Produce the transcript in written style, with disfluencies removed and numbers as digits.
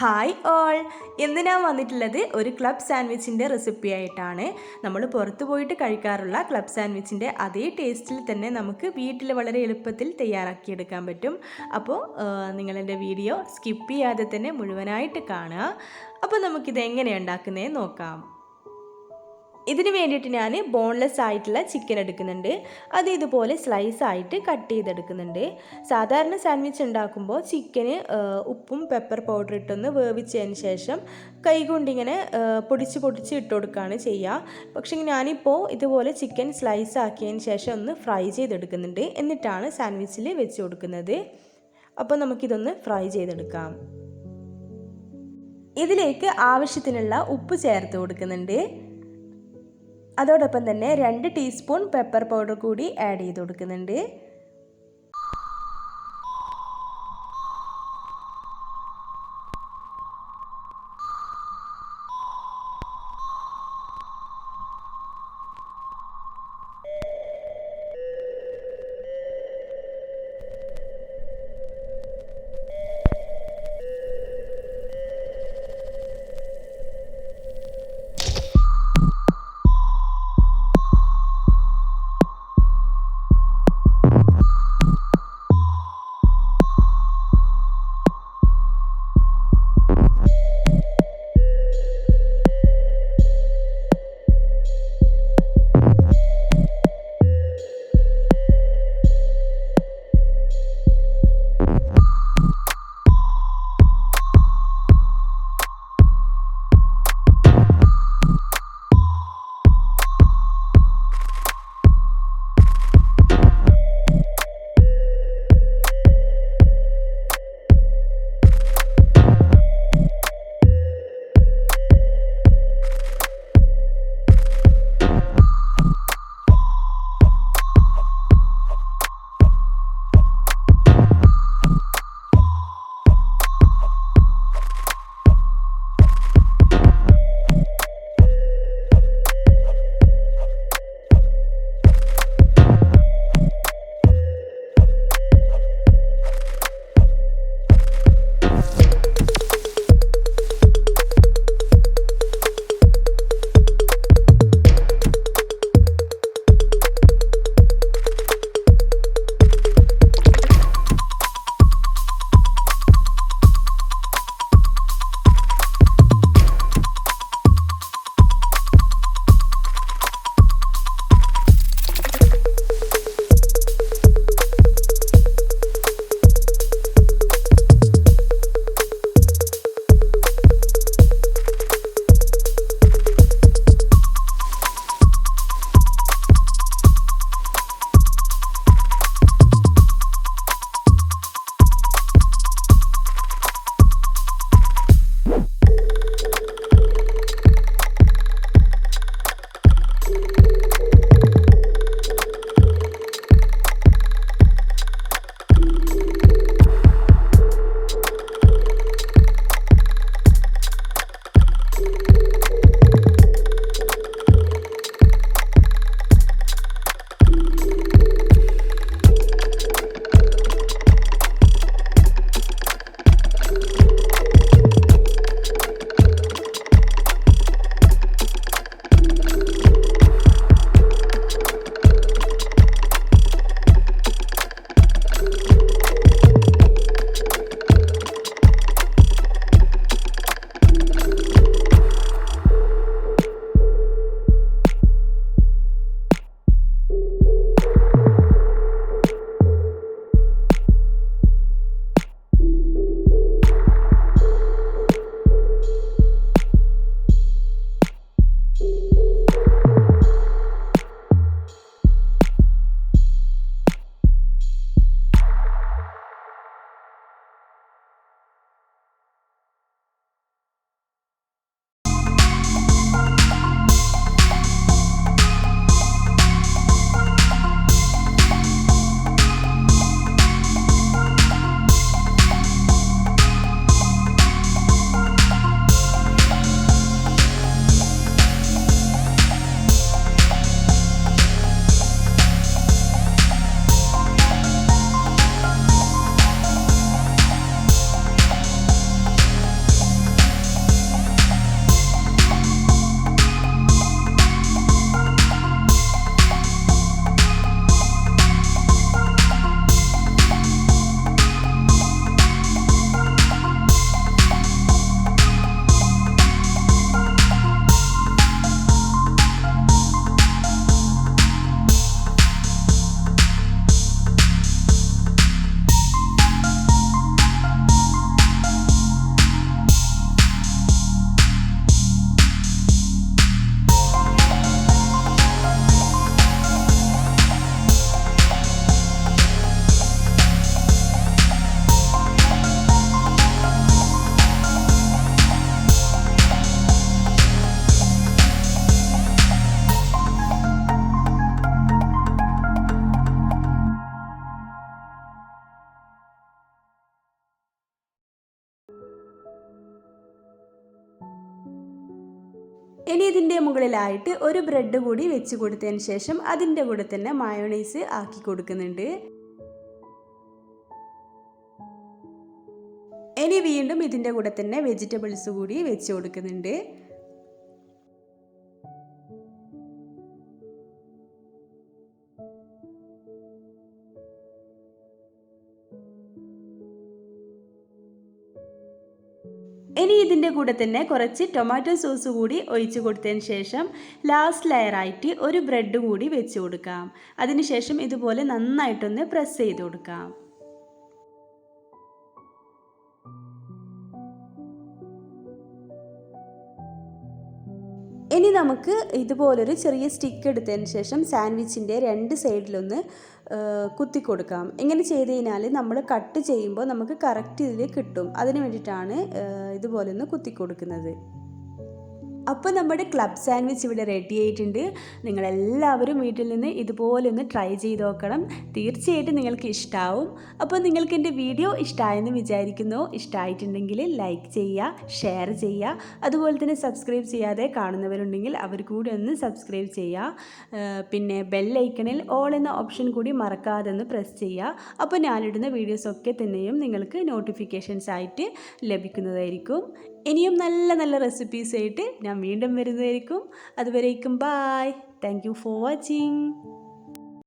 Hi all, ഇന്ന് ഞാൻ വന്നിട്ടുള്ളത് ഒരു ക്ലബ് സാൻഡ്വിച്ചിൻ്റെ റെസിപ്പി ആയിട്ടാണ്. നമ്മൾ പുറത്ത് പോയിട്ട് കഴിക്കാറുള്ള ക്ലബ് സാൻഡ്വിച്ചിൻ്റെ അതേ ടേസ്റ്റിൽ തന്നെ നമുക്ക് വീട്ടിൽ വളരെ എളുപ്പത്തിൽ തയ്യാറാക്കിയെടുക്കാൻ പറ്റും. അപ്പോൾ നിങ്ങളെൻ്റെ വീഡിയോ സ്കിപ്പ് ചെയ്യാതെ തന്നെ മുഴുവനായിട്ട് കാണുക. അപ്പോൾ നമുക്കിത് എങ്ങനെയാണ് ഉണ്ടാക്കുന്നതെന്ന് നോക്കാം. ഇതിന് വേണ്ടിയിട്ട് ഞാൻ ബോൺലെസ് ആയിട്ടുള്ള ചിക്കൻ എടുക്കുന്നുണ്ട്. അത് ഇതുപോലെ സ്ലൈസ് ആയിട്ട് കട്ട് ചെയ്തെടുക്കുന്നുണ്ട്. സാധാരണ സാൻഡ്വിച്ച് ഉണ്ടാക്കുമ്പോൾ ചിക്കന് ഉപ്പും പെപ്പർ പൗഡർ ഇട്ടൊന്ന് വേവിച്ചതിന് ശേഷം കൈകൊണ്ടിങ്ങനെ പൊടിച്ച് ഇട്ട് കൊടുക്കുകയാണ് ചെയ്യുക. പക്ഷേ ഞാനിപ്പോൾ ഇതുപോലെ ചിക്കൻ സ്ലൈസ് ആക്കിയതിന് ശേഷം ഒന്ന് ഫ്രൈ ചെയ്തെടുക്കുന്നുണ്ട്. എന്നിട്ടാണ് സാൻഡ്വിച്ചിൽ വെച്ച് കൊടുക്കുന്നത്. അപ്പോൾ നമുക്കിതൊന്ന് ഫ്രൈ ചെയ്തെടുക്കാം. ഇതിലേക്ക് ആവശ്യത്തിനുള്ള ഉപ്പ് ചേർത്ത് കൊടുക്കുന്നുണ്ട്. അതോടൊപ്പം തന്നെ 2 ടീസ്പൂൺ പെപ്പർ പൗഡർ കൂടി ആഡ് ചെയ്ത് കൊടുക്കുന്നുണ്ട്. ഇനി ഇതിൻ്റെ മുകളിലായിട്ട് ഒരു ബ്രെഡ് കൂടി വെച്ച് കൊടുത്തതിന് ശേഷം അതിൻ്റെ കൂടെ തന്നെ മയോണൈസ് ആക്കി കൊടുക്കുന്നുണ്ട്. ഇനി വീണ്ടും ഇതിൻ്റെ കൂടെ തന്നെ വെജിറ്റബിൾസ് കൂടി വെച്ച് കൊടുക്കുന്നുണ്ട്. ഇനി ഇതിൻ്റെ കൂടെ തന്നെ കുറച്ച് ടൊമാറ്റോ സോസ് കൂടി ഒഴിച്ച് കൊടുത്തതിന് ശേഷം ലാസ്റ്റ് ലെയറായിട്ട് ഒരു ബ്രെഡ് കൂടി വെച്ച് കൊടുക്കാം. അതിനുശേഷം ഇതുപോലെ നന്നായിട്ടൊന്ന് പ്രസ് ചെയ്ത് കൊടുക്കാം. ഇനി നമുക്ക് ഇതുപോലൊരു ചെറിയ സ്റ്റിക്ക് എടുത്തതിന് ശേഷം സാൻഡ്വിച്ചിൻ്റെ രണ്ട് സൈഡിലൊന്ന് കുത്തി കൊടുക്കാം. ഇങ്ങനെ ചെയ്ത് കഴിഞ്ഞാൽ നമ്മൾ കട്ട് ചെയ്യുമ്പോൾ നമുക്ക് കറക്റ്റ് ഇതിൽ കിട്ടും. അതിന് വേണ്ടിയിട്ടാണ് ഇതുപോലെ ഒന്ന് കുത്തി കൊടുക്കുന്നത്. അപ്പോൾ നമ്മുടെ ക്ലബ് സാൻഡ്വിച്ച് ഇവിടെ റെഡി ആയിട്ടുണ്ട്. നിങ്ങളെല്ലാവരും വീട്ടിൽ നിന്ന് ഇതുപോലെ ഒന്ന് ട്രൈ ചെയ്ത് നോക്കണം. തീർച്ചയായിട്ടും നിങ്ങൾക്ക് ഇഷ്ടമാവും. അപ്പോൾ നിങ്ങൾക്ക് എൻ്റെ വീഡിയോ ഇഷ്ടമായെന്ന് വിചാരിക്കുന്നു. ഇഷ്ടമായിട്ടുണ്ടെങ്കിൽ ലൈക്ക് ചെയ്യുക, ഷെയർ ചെയ്യുക. അതുപോലെ തന്നെ സബ്സ്ക്രൈബ് ചെയ്യാതെ കാണുന്നവരുണ്ടെങ്കിൽ അവർ കൂടി ഒന്ന് സബ്സ്ക്രൈബ് ചെയ്യുക. പിന്നെ ബെല്ലൈക്കണിൽ ഓൾ എന്ന ഓപ്ഷൻ കൂടി മറക്കാതെ ഒന്ന് പ്രസ് ചെയ്യുക. അപ്പോൾ ഞാനിടുന്ന വീഡിയോസൊക്കെ തന്നെയും നിങ്ങൾക്ക് നോട്ടിഫിക്കേഷൻസ് ആയിട്ട് ലഭിക്കുന്നതായിരിക്കും. ഇനിയും നല്ല നല്ല റെസിപ്പീസായിട്ട് ഞാൻ വീണ്ടും വരുന്നതായിരിക്കും. അതുവരേക്കും bye. Thank you for watching.